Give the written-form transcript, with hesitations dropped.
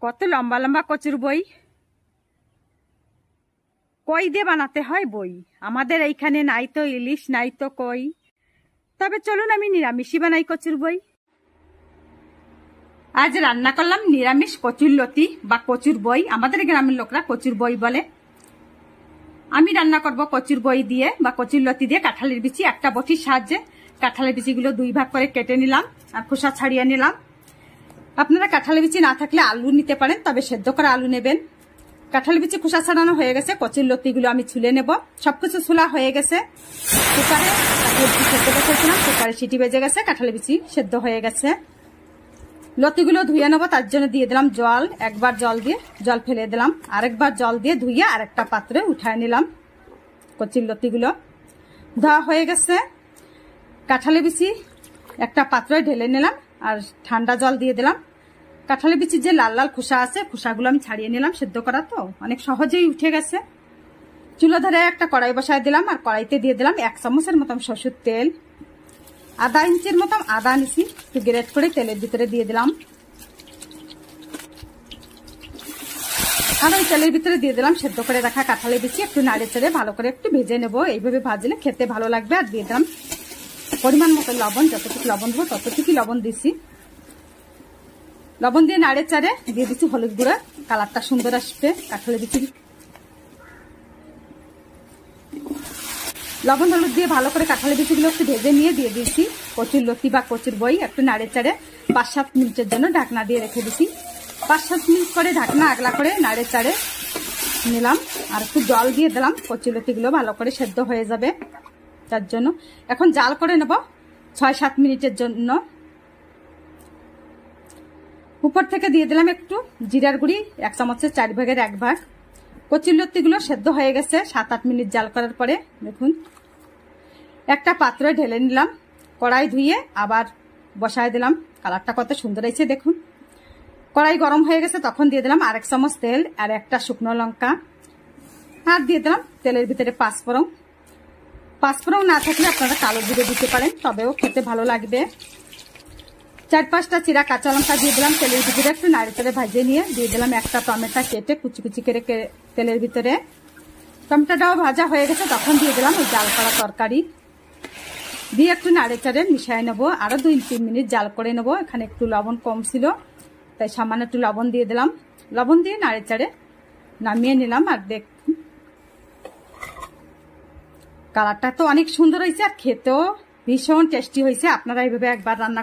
কত লম্বা লম্বা কচুর বই, কই দিয়ে বানাতে হয় বই। আমাদের এইখানে নাই তো ইলিশ, নাই তো কই। তবে চলুন আমি নিরামিষই বানাই কচুর বই। আজ রান্না করলাম নিরামিষ কচুর লতি বা কচুর বই। আমাদের গ্রামের লোকরা কচুর বই বলে। আমি রান্না করব কচুর বই দিয়ে বা কচুর লতি দিয়ে কাঁঠালের বিচি। একটা বটির সাহায্যে কাঁঠালের বিচিগুলো 2 ভাগ করে কেটে নিলাম আর খোসা ছাড়িয়ে নিলাম। আপনারা কাঁঠালের বিচি না থাকলে আলু নিতে পারেন, তবে সেদ্ধ করা আলু নেবেন। কাঁঠালের বিচি খোসা ছাড়ানো হয়ে গেছে। কচুর লতিগুলো আমি ছুলে নেব। সবকিছু ছোলা হয়ে গেছে। কুকারে কাঁঠালের বিচি সেদ্ধ বসেছিলাম, কুকারে সিটি বেজে গেছে, কাঁঠালের বিচি সেদ্ধ হয়ে গেছে। লতিগুলো ধুয়ে নেবো, তার জন্য দিয়ে দিলাম জল। একবার জল দিয়ে জল ফেলে দিলাম, আরেকবার জল দিয়ে ধুয়ে আরেকটা পাত্রে উঠায় নিলাম। কচুর লতিগুলো ধোয়া হয়ে গেছে। কাঁঠালের বিচি একটা পাত্রে ঢেলে নিলাম আর ঠান্ডা জল দিয়ে দিলাম। কাঁঠালের বিচির যে লাল লাল খোসা আছে, খোসাগুলো আমি ছাড়িয়ে নিলাম। সেদ্ধ করা তো অনেক সহজেই উঠে গেছে। চুলা ধরে একটা কড়াই বসায় দিলাম আর কড়াইতে দিয়ে দিলাম 1 চামচের মতন সরষের তেল। আধা ইঞ্চির মতন আদা নিছি, একটু গ্রেট করে তেলের ভিতরে দিয়ে দিলাম। আর ওই তেলের ভিতরে দিয়ে দিলাম সেদ্ধ করে রাখা কাঁঠালের বিচি। একটু নাড়ে চেড়ে ভালো করে একটু ভেজে নেব। এইভাবে ভাজলে খেতে ভালো লাগবে। আর দিয়ে দিলাম পরিমাণ মতো লবণ। যতটুকু লবণ দেবো ততটুকু লবণ দিছি। লবণ দিয়ে নাড়ে চাড়ে দিয়ে দিচ্ছি হলুদ গুঁড়া। কালারটা সুন্দর আসবে কাঁঠালের বিচি। লবণ হলুদ দিয়ে ভালো করে কাঁঠালের বিচিগুলো একটু ভেজে নিয়ে দিয়ে দিয়েছি কচুর লতি বা কচুর বই। একটু নাড়ে চাড়ে 5-7 মিনিটের জন্য ঢাকনা দিয়ে রেখে দিছি। 5-7 মিনিট করে ঢাকনা আগলা করে নাড়ে চাড়ে নিলাম আর একটু জল দিয়ে দিলাম। কচুর লতিগুলো ভালো করে সেদ্ধ হয়ে যাবে, তার জন্য এখন জাল করে নেব 6-7 মিনিটের জন্য। উপর থেকে দিয়ে দিলাম একটু জিরার গুঁড়ি, 1 চামচের 4 ভাগের 1 ভাগ। কচুর লতিগুলো সেদ্ধ হয়ে গেছে 7-8 মিনিট জাল করার পরে। দেখুন একটা পাত্রে ঢেলে নিলাম। কড়াই ধুয়ে আবার বসায় দিলাম। কালারটা কত সুন্দর হয়েছে দেখুন। কড়াই গরম হয়ে গেছে, তখন দিয়ে দিলাম 1 চামচ তেল আর একটা শুকনো লঙ্কা। আর দিয়ে দিলাম তেলের ভিতরে 5 ফোড়ন। 5 ফোড়ন না থাকলে আপনারা কালো জিরে দিতে পারেন, তবেও খেতে ভালো লাগবে। 4-5টা চিরা কাঁচা লঙ্কা দিয়ে দিলাম তেলের ভিতরে। একটু নাড়ি করে ভাজিয়ে নিয়ে দিয়ে দিলাম একটা টমেটো কেটে কুচি কুচি করে তেলের ভিতরে। টমেটোটাও ভাজা হয়ে গেছে, তখন দিয়ে দিলাম ওই জাল করা তরকারি দিয়ে একটু নাড়ে চাড়ে মিশিয়ে নেবো। আরো 2-3 মিনিট জাল করে নেবো। এখানে একটু লবণ কম ছিল, তাই সামান্য একটু লবণ দিয়ে দিলাম। লবণ দিয়ে নাড়ে চাড়ে নামিয়ে নিলাম। আর দেখুন কালারটা তো অনেক সুন্দর হয়েছে আর খেতেও ভীষণ টেস্টি হয়েছে। আপনারা এইভাবে একবার রান্না